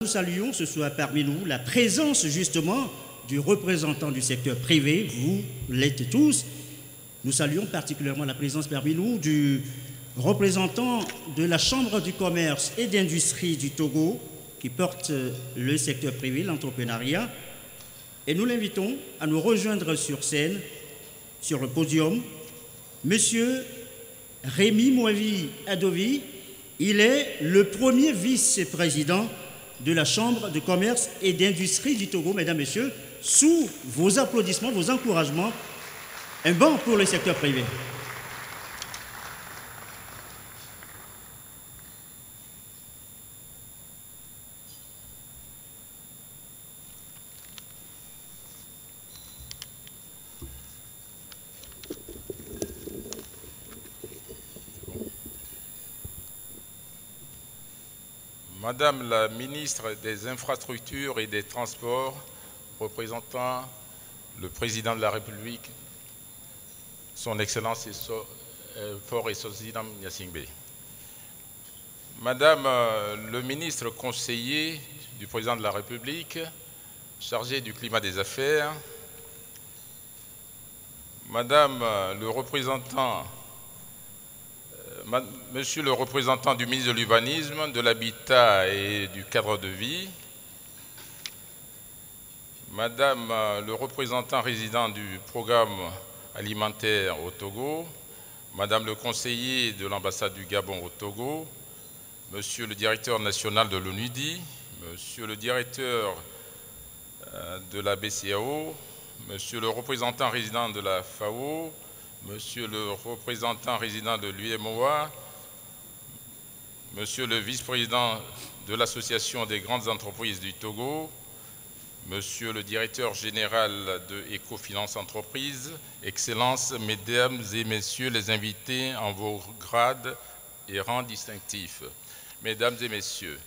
Nous saluons ce soir parmi nous la présence justement du représentant du secteur privé, vous l'êtes tous. Nous saluons particulièrement la présence parmi nous du représentant de la Chambre du commerce et d'industrie du Togo qui porte le secteur privé, l'entrepreneuriat. Et nous l'invitons à nous rejoindre sur scène, sur le podium, Monsieur Rémi Mouavi Adovi. Il est le premier vice-président de la Chambre de commerce et d'industrie du Togo. Mesdames, Messieurs, sous vos applaudissements, vos encouragements, un banc pour le secteur privé. Madame la ministre des Infrastructures et des Transports, représentant le président de la République, son Excellence Faure Essozinam Gnassingbé. Madame le ministre conseiller du président de la République, chargé du climat des affaires, Madame le représentant Monsieur le représentant du ministre de l'Urbanisme, de l'Habitat et du cadre de vie, Madame le représentant résident du programme alimentaire au Togo, Madame le conseiller de l'ambassade du Gabon au Togo, Monsieur le directeur national de l'ONUDI, Monsieur le directeur de la BCAO, Monsieur le représentant résident de la FAO, Monsieur le représentant résident de l'UMOA, Monsieur le vice-président de l'Association des grandes entreprises du Togo, Monsieur le directeur général de Ecofinance Entreprises, Excellences, Mesdames et Messieurs les invités en vos grades et rangs distinctifs, Mesdames et Messieurs,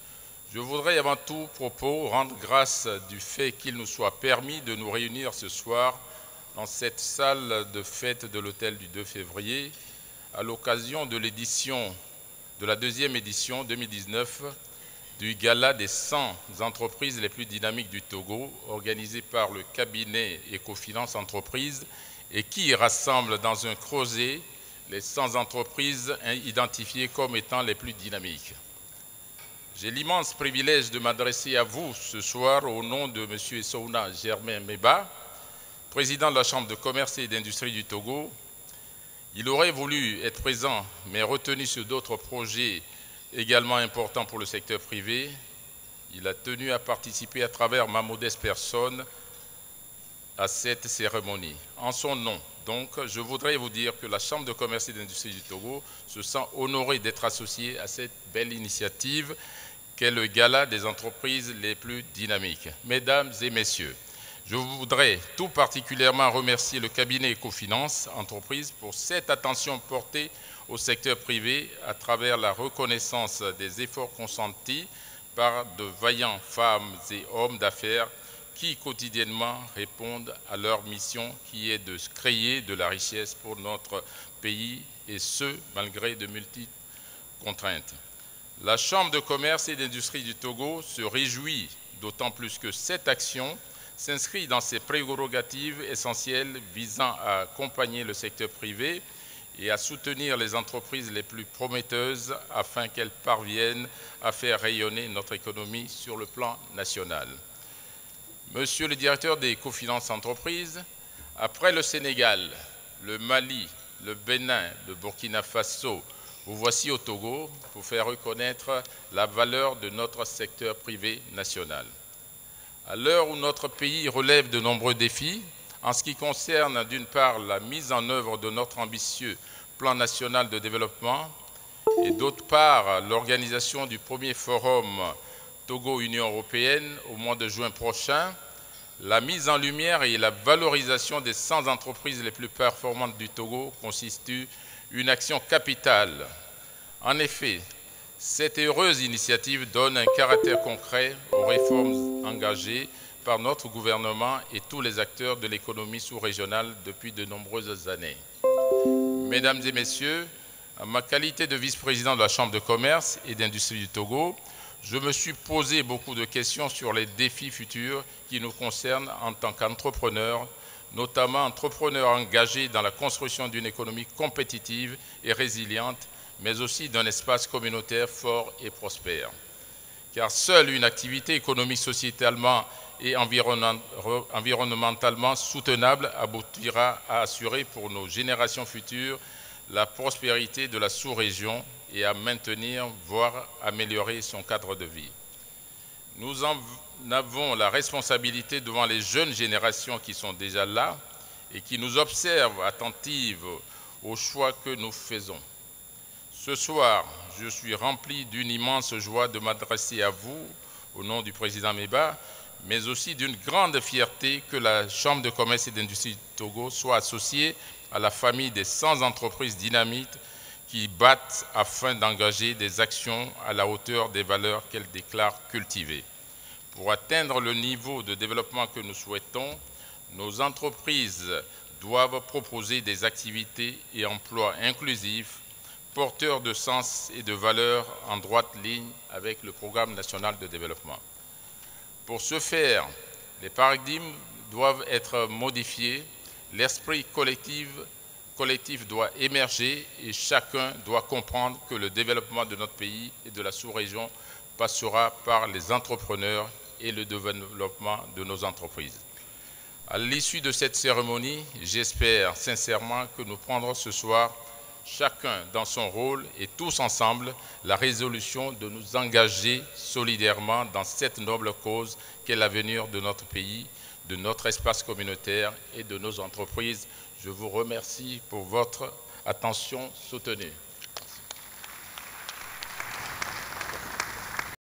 je voudrais avant tout propos rendre grâce du fait qu'il nous soit permis de nous réunir ce soir dans cette salle de fête de l'hôtel du 2 février, à l'occasion de la deuxième édition 2019 du Gala des 100 entreprises les plus dynamiques du Togo, organisé par le cabinet Ecofinance Entreprises et qui rassemble dans un creuset les 100 entreprises identifiées comme étant les plus dynamiques. J'ai l'immense privilège de m'adresser à vous ce soir au nom de M. Essouna Germain Meba, président de la Chambre de commerce et d'industrie du Togo. Il aurait voulu être présent, mais retenu sur d'autres projets également importants pour le secteur privé. Il a tenu à participer à travers ma modeste personne à cette cérémonie. En son nom, donc, je voudrais vous dire que la Chambre de commerce et d'industrie du Togo se sent honorée d'être associée à cette belle initiative qu'est le Gala des entreprises les plus dynamiques. Mesdames et messieurs, je voudrais tout particulièrement remercier le cabinet Ecofinance Entreprises pour cette attention portée au secteur privé à travers la reconnaissance des efforts consentis par de vaillants femmes et hommes d'affaires qui quotidiennement répondent à leur mission qui est de créer de la richesse pour notre pays et ce, malgré de multiples contraintes. La Chambre de commerce et d'industrie du Togo se réjouit d'autant plus que cette action s'inscrit dans ses prérogatives essentielles visant à accompagner le secteur privé et à soutenir les entreprises les plus prometteuses afin qu'elles parviennent à faire rayonner notre économie sur le plan national. Monsieur le directeur des Ecofinance Entreprises, après le Sénégal, le Mali, le Bénin, le Burkina Faso, vous voici au Togo pour faire reconnaître la valeur de notre secteur privé national. À l'heure où notre pays relève de nombreux défis, en ce qui concerne d'une part la mise en œuvre de notre ambitieux plan national de développement et d'autre part l'organisation du premier forum Togo-Union européenne au mois de juin prochain, la mise en lumière et la valorisation des 100 entreprises les plus performantes du Togo constituent une action capitale. En effet, cette heureuse initiative donne un caractère concret aux réformes engagées par notre gouvernement et tous les acteurs de l'économie sous-régionale depuis de nombreuses années. Mesdames et messieurs, en ma qualité de vice-président de la Chambre de commerce et d'industrie du Togo, je me suis posé beaucoup de questions sur les défis futurs qui nous concernent en tant qu'entrepreneurs, notamment entrepreneurs engagés dans la construction d'une économie compétitive et résiliente, mais aussi d'un espace communautaire fort et prospère. Car seule une activité économique sociétalement et environnementalement soutenable aboutira à assurer pour nos générations futures la prospérité de la sous-région et à maintenir, voire améliorer son cadre de vie. Nous en avons la responsabilité devant les jeunes générations qui sont déjà là et qui nous observent attentives aux choix que nous faisons. Ce soir, je suis rempli d'une immense joie de m'adresser à vous, au nom du président Meba, mais aussi d'une grande fierté que la Chambre de commerce et d'industrie du Togo soit associée à la famille des 100 entreprises dynamites qui battent afin d'engager des actions à la hauteur des valeurs qu'elles déclarent cultiver. Pour atteindre le niveau de développement que nous souhaitons, nos entreprises doivent proposer des activités et emplois inclusifs, porteurs de sens et de valeurs en droite ligne avec le Programme national de développement. Pour ce faire, les paradigmes doivent être modifiés, l'esprit collectif doit émerger et chacun doit comprendre que le développement de notre pays et de la sous-région passera par les entrepreneurs et le développement de nos entreprises. À l'issue de cette cérémonie, j'espère sincèrement que nous prendrons ce soir, chacun dans son rôle et tous ensemble, la résolution de nous engager solidairement dans cette noble cause qu'est l'avenir de notre pays, de notre espace communautaire et de nos entreprises. Je vous remercie pour votre attention soutenue.